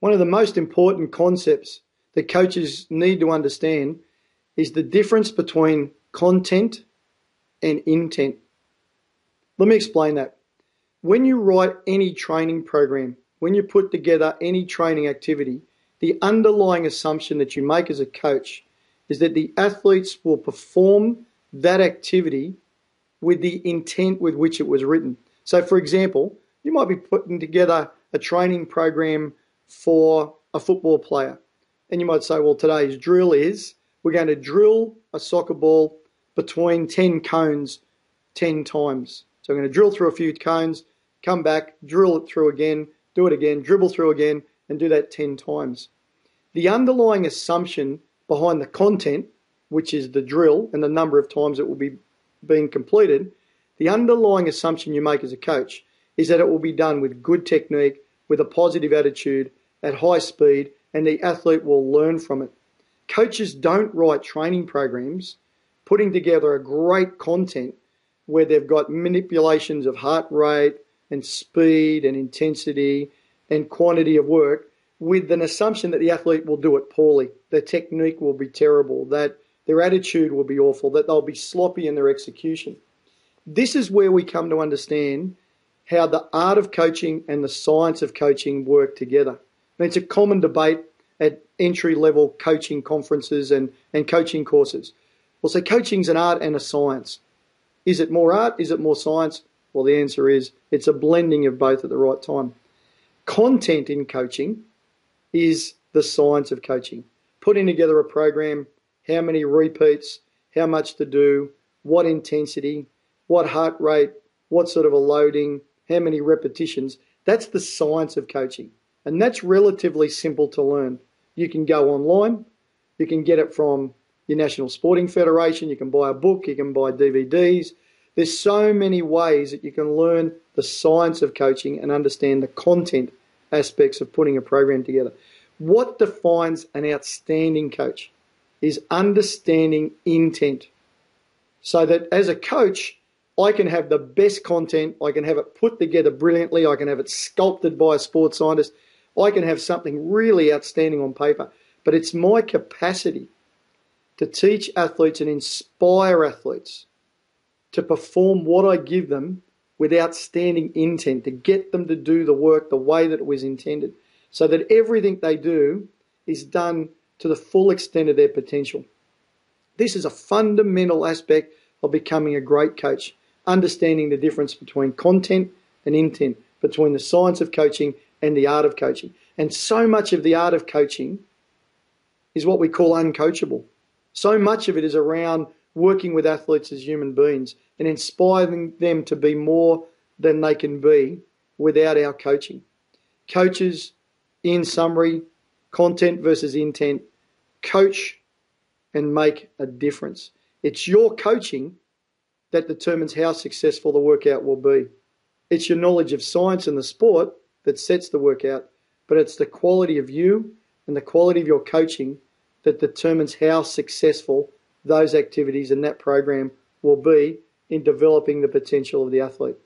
One of the most important concepts that coaches need to understand is the difference between content and intent. Let me explain that. When you write any training program, when you put together any training activity, the underlying assumption that you make as a coach is that the athletes will perform that activity with the intent with which it was written. So, for example, you might be putting together a training program for a football player. And you might say, well, today's drill is we're going to drill a soccer ball between 10 cones 10 times. So I'm going to drill through a few cones, come back, drill it through again, do it again, dribble through again, and do that 10 times. The underlying assumption behind the content, which is the drill and the number of times it will be being completed, the underlying assumption you make as a coach is that it will be done with good technique, with a positive attitude, at high speed, and the athlete will learn from it. Coaches don't write training programs putting together a great content where they've got manipulations of heart rate and speed and intensity and quantity of work with an assumption that the athlete will do it poorly, their technique will be terrible, that their attitude will be awful, that they'll be sloppy in their execution. This is where we come to understand how the art of coaching and the science of coaching work together. And it's a common debate at entry-level coaching conferences and coaching courses. Well, so coaching's an art and a science. Is it more art? Is it more science? Well, the answer is it's a blending of both at the right time. Content in coaching is the science of coaching. Putting together a program, how many repeats, how much to do, what intensity, what heart rate, what sort of a loading, how many repetitions. That's the science of coaching. And that's relatively simple to learn. You can go online, you can get it from your National Sporting Federation, you can buy a book, you can buy DVDs. There's so many ways that you can learn the science of coaching and understand the content aspects of putting a program together. What defines an outstanding coach is understanding intent. So that as a coach, I can have the best content, I can have it put together brilliantly, I can have it sculpted by a sports scientist, I can have something really outstanding on paper. But it's my capacity to teach athletes and inspire athletes to perform what I give them with outstanding intent, to get them to do the work the way that it was intended, so that everything they do is done to the full extent of their potential. This is a fundamental aspect of becoming a great coach, understanding the difference between content and intent, between the science of coaching and the art of coaching. And so much of the art of coaching is what we call uncoachable. So much of it is around working with athletes as human beings and inspiring them to be more than they can be without our coaching. Coaches, in summary, content versus intent, coach and make a difference. It's your coaching that determines how successful the workout will be. It's your knowledge of science and the sport that sets the workout, but it's the quality of you and the quality of your coaching that determines how successful those activities and that program will be in developing the potential of the athlete.